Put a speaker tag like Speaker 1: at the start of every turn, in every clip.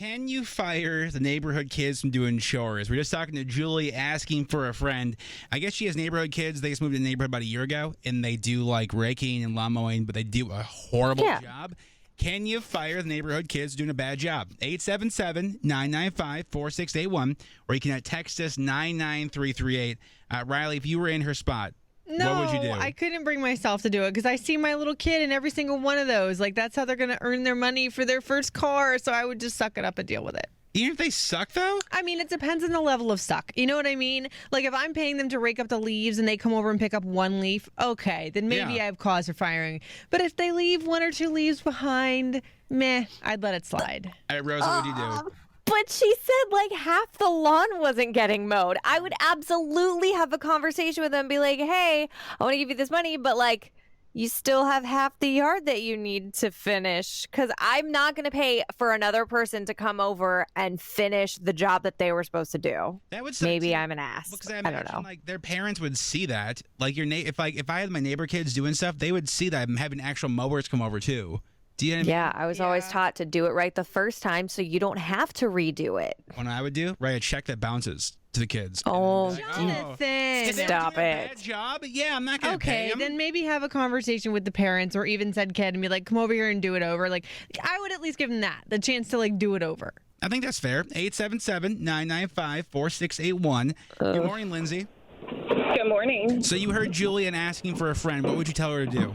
Speaker 1: Can you fire the neighborhood kids from doing chores? We're just talking to Julie asking for a friend. I guess she has neighborhood kids. They just moved to the neighborhood about a year ago, and they do like raking and lawn mowing, but they do a horrible job. Can you fire the neighborhood kids doing a bad job? 877-995-4681, or you can text us 99338. Riley, if you were in her spot,
Speaker 2: No,
Speaker 1: what would you do?
Speaker 2: I couldn't bring myself to do it because I see my little kid in every single one of those. Like, that's how they're going to earn their money for their first car. So I would just suck it up and deal with it.
Speaker 1: Even if they suck, though?
Speaker 2: I mean, it depends on the level of suck. You know what I mean? Like, if I'm paying them to rake up the leaves and they come over and pick up one leaf, okay, then maybe I have cause for firing. But if they leave one or two leaves behind, meh, I'd let it slide.
Speaker 1: All right, Rose, what would you do?
Speaker 3: But she said like half the lawn wasn't getting mowed. I would absolutely have a conversation with them and be like, hey, I want to give you this money, but like you still have half the yard that you need to finish, because I'm not going to pay for another person to come over and finish the job that they were supposed to do.
Speaker 1: That would
Speaker 3: Maybe I'm an ass.
Speaker 1: Because I
Speaker 3: don't know.
Speaker 1: like their parents would see that. Like if I had my neighbor kids doing stuff, they would see that and having actual mowers come over too. Do you know what I mean?
Speaker 3: Yeah, I was always taught to do it right the first time so you don't have to redo it.
Speaker 1: What I would do, write a check that bounces to the kids.
Speaker 3: Oh,
Speaker 2: Jonathan.
Speaker 3: Stop it.
Speaker 1: Bad job? Yeah, I'm not going to pay
Speaker 2: Okay,
Speaker 1: them.
Speaker 2: then maybe have a conversation with the parents or even said kid and be like, come over here and do it over. Like, I would at least give them that, the chance to like do it over.
Speaker 1: I think that's fair. 877-995-4681. Good morning, Lindsay.
Speaker 4: Good morning.
Speaker 1: So you heard Julian asking for a friend. What would you tell her to do?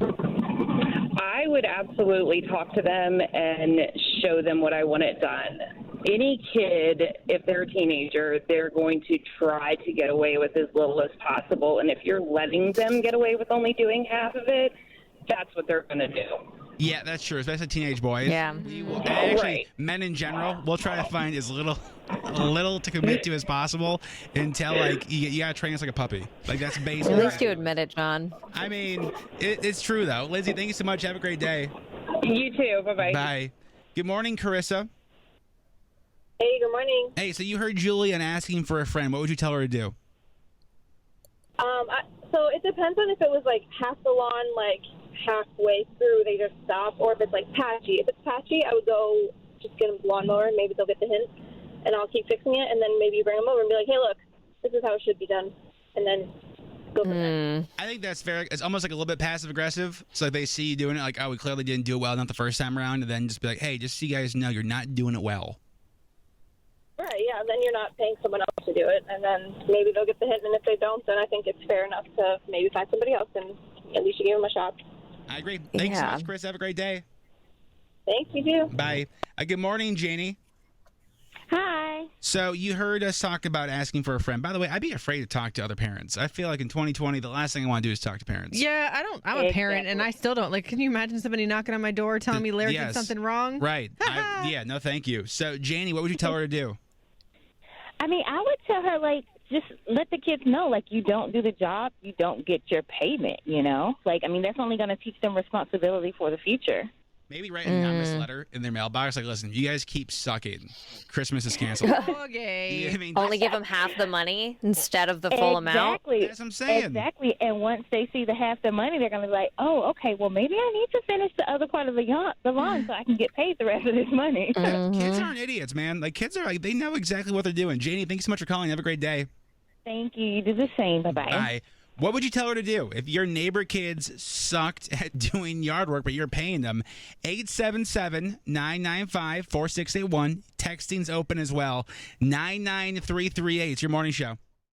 Speaker 4: I would absolutely talk to them and show them what I want it done. Any kid, if they're a teenager, they're going to try to get away with as little as possible. And if you're letting them get away with only doing half of it, that's what they're going to do.
Speaker 1: Yeah, that's true. Especially teenage boys.
Speaker 3: Yeah.
Speaker 1: Actually, men in general, we'll try to find as little to commit to as possible until, like, you got to train us like a puppy. Like, that's basically.
Speaker 3: At least you admit it, John.
Speaker 1: I mean, it's true, though. Lindsay, thank you so much. Have a great day.
Speaker 4: You too. Bye-bye.
Speaker 1: Bye. Good morning, Carissa.
Speaker 5: Hey, good morning.
Speaker 1: Hey, so you heard Julian asking for a friend. What would you tell her to do?
Speaker 5: So it depends on if it was like half the lawn, like halfway through they just stop, or if it's like patchy. If it's patchy, I would go just get a lawnmower and maybe they'll get the hint, and I'll keep fixing it, and then maybe bring them over and be like, hey, look, this is how it should be done, and then go from there.
Speaker 1: I think that's fair. It's almost like a little bit passive aggressive. So like they see you doing it, like, oh, we clearly didn't do it well, not the first time around, and then just be like, hey, just so you guys know, you're not doing it well.
Speaker 5: Right, yeah, then you're not paying someone else to do it, and then maybe they'll get the hint, and if they don't, then I think it's fair enough to maybe find somebody else, and at least you give them a shot.
Speaker 1: I agree. Thanks so much, Chris. Have a great day.
Speaker 5: Thanks, you too.
Speaker 1: Bye. Good morning, Janie.
Speaker 6: Hi.
Speaker 1: So you heard us talk about asking for a friend. By the way, I'd be afraid to talk to other parents. I feel like in 2020, the last thing I want to do is talk to parents.
Speaker 2: Yeah, I'm a parent, and I still don't. Like, can you imagine somebody knocking on my door telling me Larry did something wrong?
Speaker 1: Right. Yeah, no, thank you. So, Janie, what would you tell her to do?
Speaker 6: I mean, I would tell her, like, just let the kids know, like, you don't do the job, you don't get your payment, you know? Like, I mean, that's only going to teach them responsibility for the future.
Speaker 1: Maybe write an anonymous letter in their mailbox, like, listen, you guys keep sucking. Christmas is canceled.
Speaker 2: Okay.
Speaker 1: Yeah, I mean,
Speaker 3: Only give them half the money instead of the full amount.
Speaker 1: that's what I'm saying.
Speaker 6: Exactly. And once they see the half the money, they're going to be like, oh, okay, well, maybe I need to finish the other part of the lawn so I can get paid the rest of this money.
Speaker 1: Kids aren't idiots, man. Like, kids are like, they know exactly what they're doing. Janie, thanks so much for calling. Have a great day.
Speaker 6: Thank you. You do the same. Bye-bye.
Speaker 1: Bye. What would you tell her to do if your neighbor kids sucked at doing yard work, but you're paying them? 877-995-4681. Texting's open as well. 99338. It's your morning show.